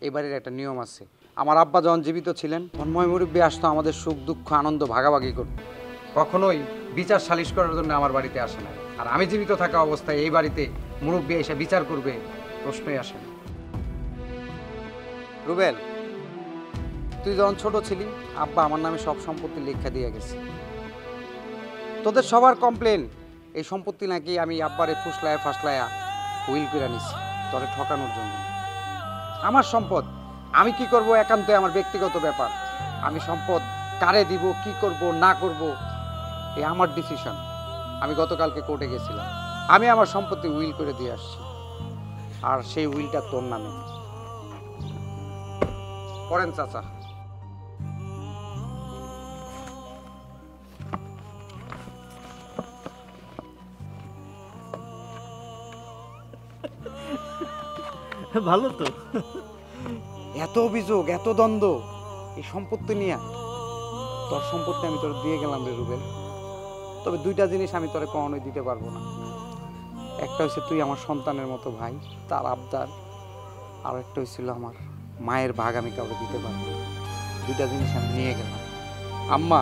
এই বাড়ির একটা নিয়ম আছে। আমার আব্বা যখন জীবিত ছিলেন তন্ময় মুরব্বী আসতো আমাদের সুখ দুঃখ আনন্দ ভাগাভাগি করত। কখনোই বিচার সালিশ করার জন্য আমার বাড়িতে আসে না। আর আমি জীবিত থাকা অবস্থায় এই বাড়িতে মুরব্বী এসে বিচার করবে প্রশ্নই আসে না। রুবেল, তুই যখন ছোট ছিলি আব্বা আমার নামে সব সম্পত্তি লেখা দিয়ে গেছে। তোদের সবার কমপ্লেন এই সম্পত্তি নাকি আমি আব্বারে ফুসলায়া ফাসলায়া হুইল করে নিছি তোরে ঠকানোর জন্য। আমার সম্পদ আমি কি করব একান্তই আমার ব্যক্তিগত ব্যাপার। আমি সম্পদ কারে দিব, কি করব না করব এই আমার ডিসিশন। আমি গতকালকে কোর্টে গেছিলাম, আমি আমার সম্পত্তি উইল করে দিয়ে আসছি। আর সেই উইলটা তোর নামে। পড়েন চাচা। ভালো তো। এত অভিযোগ, এত দ্বন্দ্ব এই সম্পত্তি নিয়ে। তোর সম্পত্তি আমি তোর দিয়ে গেলাম রে রুবেল, তবে দুইটা জিনিস আমি তোরে কখনোই দিতে পারবো না। একটা হচ্ছে তুই আমার সন্তানের মতো ভাই, তার আবদার। আর একটা হচ্ছিল আমার মায়ের ভাগ আমি কাউকে দিতে পারবো না। দুইটা জিনিস আমি নিয়ে গেলাম। আম্মা,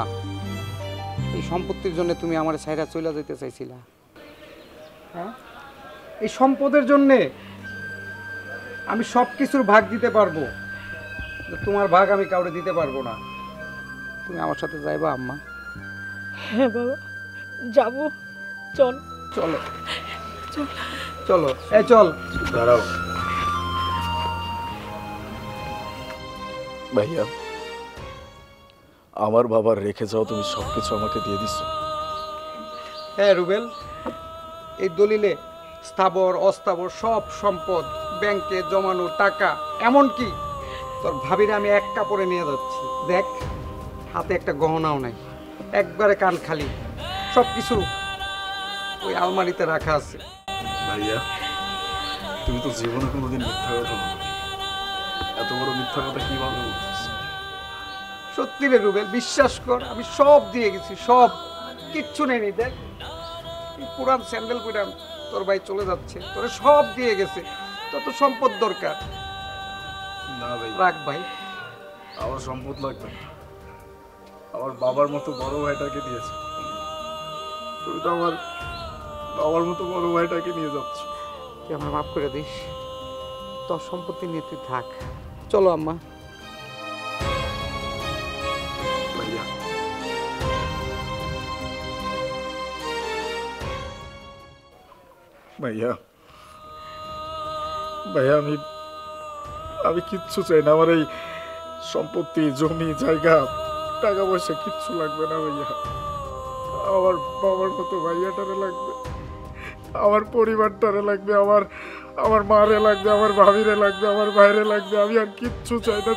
এই সম্পত্তির জন্য তুমি আমার ছাইরা চলে যেতে চাইছিলা? হ্যাঁ, এই সম্পদের জন্যে আমি সব কিছুর ভাগ দিতে পারবো, তোমার ভাগ আমি কাউকে দিতে পারবো না। তুমি আমার সাথে যাইবা আম্মা? হ্যাঁ বাবা, যাবো। চল। চলো চলো, এই চল। দাঁড়াও ভাইয়া, আমার বাবার রেখে যাও তুমি সবকিছু আমাকে দিয়ে দিছো। হ্যাঁ রুবেল, এই দলিলে স্থাবর অস্থাবর সব সম্পদ, ব্যাংকে জমানো টাকা, এমনকি তোর ভাবিরে আমি এক কাপড়ে নিয়ে যাচ্ছি। দেখ, হাতে একটা গহনাও নাই, একবারে কান খালি। সব কিছু ওই আলমারিতে রাখা আছে। ভাইয়া, তুমি তো জীবনে কোনোদিন মিথ্যা কথা বলো, এত বড় মিথ্যা কথা কিভাবে বলতেছ? সত্যি রে রুবেল, বিশ্বাস কর, আমি সব দিয়ে গেছি, সব। কিচ্ছু নেই। দেখ, এই পুরান স্যান্ডেল পুরান তোর ভাই চলে যাচ্ছে, তোরে সব দিয়ে গেছে। তোর তো সম্পদ দরকার। না ভাই, রাখ ভাই। আমার সম্পদ লাগবে না, আমার বাবার মতো বড় ভাইটাকে দিয়েছে। তুমি তো আমার বাবার মতো বড় ভাইটাকে নিয়ে যাচ্ছ। তুই আমার মাফ করে দিস, তোর সম্পত্তি নিয়ে তুই থাক। চলো আম্মা। ভাইয়া, ভাইয়া, ভাইয়া, আমি কিচ্ছু চাই না। আমার এই সম্পত্তি, জমি, জায়গা, টাকা পয়সা কিচ্ছু লাগবে না ভাইয়া। আমার বাবার মতো ভাইয়াটারে লাগবে, আমার পরিবারটারে লাগবে, আমার মারে লাগবে, আমার ভাবিরে লাগবে, আমার ভাইরে লাগবে। আমি আর কিচ্ছু চাই না।